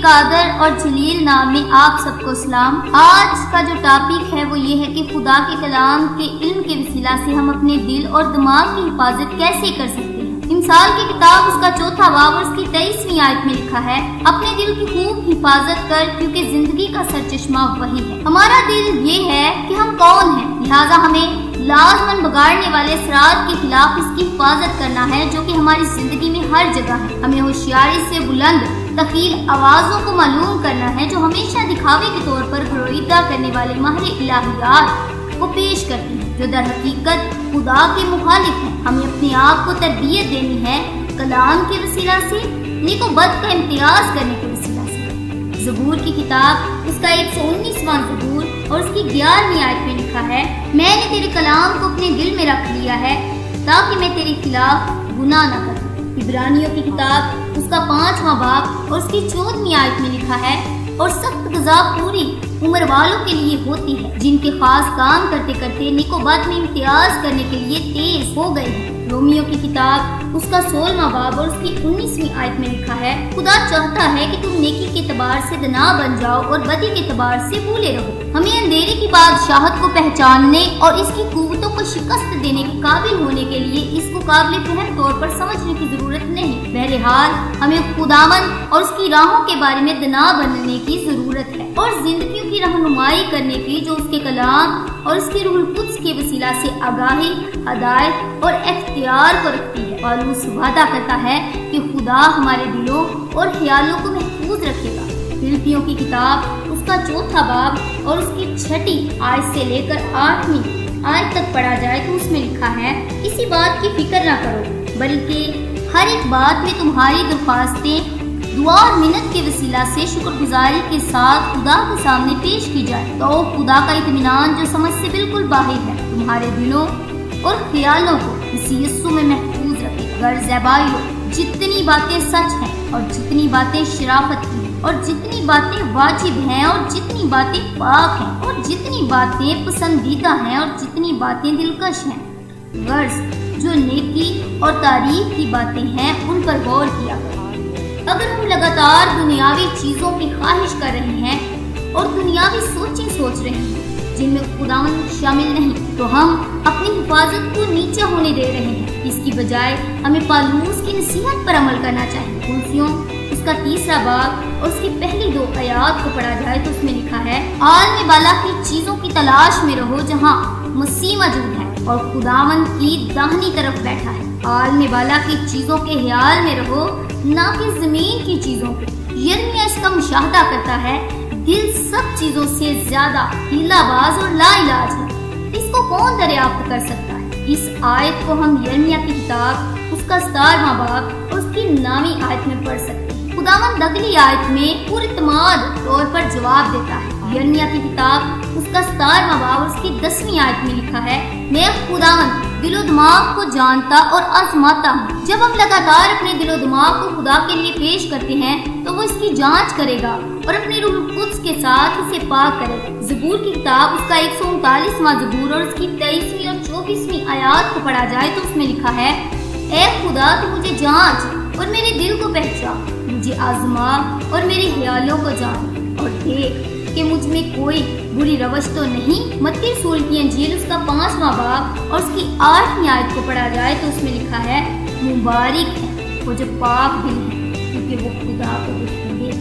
قادر اور جلیل نام میں آپ سب کو سلام۔ آج کا جو ٹاپک ہے وہ یہ ہے کہ خدا کے کلام کے علم کے وسیلہ سے ہم اپنے دل اور دماغ کی حفاظت کیسے کر سکتے ہیں۔ امثال کی کتاب اس کا 4واں باب اور اس کی 23ویں آیت میں لکھا ہے، اپنے دل کی خوب حفاظت کر کیونکہ زندگی کا سرچشمہ وہی ہے۔ ہمارا دل یہ ہے کہ ہم کون ہیں، لہٰذا ہمیں لازماً بگاڑنے والے اثرات کے خلاف اس کی حفاظت کرنا ہے جو کہ ہماری زندگی میں ہر جگہ ہے۔ ہمیں ہوشیاری سے بلند تخیل آوازوں کو معلوم کرنا ہے جو ہمیشہ دکھاوے کے طور پر گرویدہ کرنے والے ماہر الہیات کو پیش کرتی ہیں، جو در حقیقت خدا کے مخالف ہیں۔ ہمیں اپنے آپ کو تربیت دینی ہے کلام کے وسیلہ سے، نیک و بد کا امتیاز کرنے کے وسیلہ سے۔ زبور کی کتاب اس کا 119واں زبور اور اس کی 11ویں آیت میں لکھا ہے، میں نے تیرے کلام کو اپنے دل میں رکھ لیا ہے تاکہ میں تیرے خلاف گناہ نہ کروں۔ عبرانیوں کی کتاب اس کا 5واں باب اور اس کی 14ویں آیت میں لکھا ہے، اور سخت غذا پوری عمر والوں کے لیے ہوتی ہے جن کے خاص کام کرتے کرتے نیک و بد میں امتیاز کرنے کے لیے تیز ہو گئے ہیں۔ رومیوں کی کتاب اس کا 16واں باب اور اس کی 19ویں آیت میں لکھا ہے، خدا چاہتا ہے کہ تم نیکی کے اعتبار سے دنا بن جاؤ اور بدی کے اعتبار سے بھولے رہو۔ ہمیں اندھیرے کی بادشاہت کو پہچاننے اور اس کی قوتوں کو شکست دینے کے قابل ہونے کے لیے اس کو قابل فہم طور پر سمجھنے کی ضرورت نہیں۔ بہرحال ہمیں خداوند اور اس کی راہوں کے بارے میں دنا بننے کی ضرورت ہے اور زندگیوں کی رہنمائی کرنے کی جو اس کے کلام اور اس کے روح القدس کے وسیلہ سے آگاہی، ہدایت اور اختیار کو رکھتی ہے۔ پالوس وعدہ کرتا ہے کہ خدا ہمارے دلوں اور خیالوں کو محفوظ رکھے گا۔ فلپیوں کی کتاب اس کا 4واں باب اور اس کی 6 آیت سے لے کر 8ویں آیت تک پڑھا جائے تو اس میں لکھا ہے، کسی بات کی فکر نہ کرو بلکہ ہر ایک بات میں تمہاری درخواستیں دعا اور منت کے وسیلہ سے شکر گزاری کے ساتھ خدا کے سامنے پیش کی جائے، تو خدا کا اطمینان جو سمجھ سے بالکل باہر ہے تمہارے دلوں اور خیالوں کو اسی یسوع میں محفوظ رکھے۔ غرض ہے بھائیو، جتنی باتیں سچ ہیں اور جتنی باتیں شرافت کی اور جتنی باتیں واجب ہیں اور جتنی باتیں پاک ہیں اور جتنی باتیں پسندیدہ ہیں اور جتنی باتیں دلکش ہیں، غرض جو نیکی اور تعریف کی باتیں ہیں ان پر غور کیا کریں۔ اگر ہم لگاتار دنیاوی چیزوں کی خواہش کر رہے ہیں اور دنیاوی سوچیں سوچ رہے ہیں جن میں خداوند شامل نہیں، تو ہم اپنی حفاظت کو نیچے ہونے دے رہے ہیں۔ اس کی بجائے ہمیں پالوس کی نصیحت پر عمل کرنا چاہیے۔ کلسیوں اس کا 3واں باب اور اس کی پہلی 2 آیات کو پڑھا جائے تو اس میں لکھا ہے، عالم بالا کی چیزوں کی تلاش میں رہو جہاں مسیح موجود ہے اور خداوند کی داہنی طرف بیٹھا ہے۔ عالم بالا کی چیزوں کے خیال میں رہو نہ کہ زمین کی چیزوں کے۔ یرمیا اس کا مشاہدہ کرتا ہے، دل سب چیزوں سے زیادہ ہیلا باز اور لا علاج ہے، اس کو کون دریافت کر سکتا ہے۔ اس آیت کو ہم یرمیا کی کتاب اس کا 17واں باب اور اس کی 9ویں آیت میں پڑھ سکتے ہیں۔ خداوند اگلی آیت میں پراعتماد طور پر جواب دیتا ہے۔ یرمیا کی کتاب اس کا 17واں باب اور اس کی 10ویں آیت میں لکھا ہے، میں خداوند دل و دماغ کو جانتا اور آزماتا ہوں۔ جب ہم لگاتار اپنے دل و دماغ کو خدا کے لیے پیش کرتے ہیں تو وہ اس کی جانچ کرے گا اور اپنے روح القدس کے ساتھ اسے پاک کرے گا۔ زبور کی کتاب اس کا 139واں زبور اور اس کی 23ویں اور 24ویں آیات کو پڑھا جائے تو اس میں لکھا ہے، اے خدا تو مجھے جانچ اور میرے دل کو پہچان، مجھے آزما اور میرے خیالوں کو جان اور دیکھ کہ مجھ میں کوئی بری روش تو نہیں۔ متی رسول کی انجیل اس کا 5واں باب اور اس کی 8ویں آیت کو پڑھا جائے تو اس میں لکھا ہے، مبارک ہے وہ جو پاک دل ہے کیونکہ وہ خدا کو دیکھیں گے۔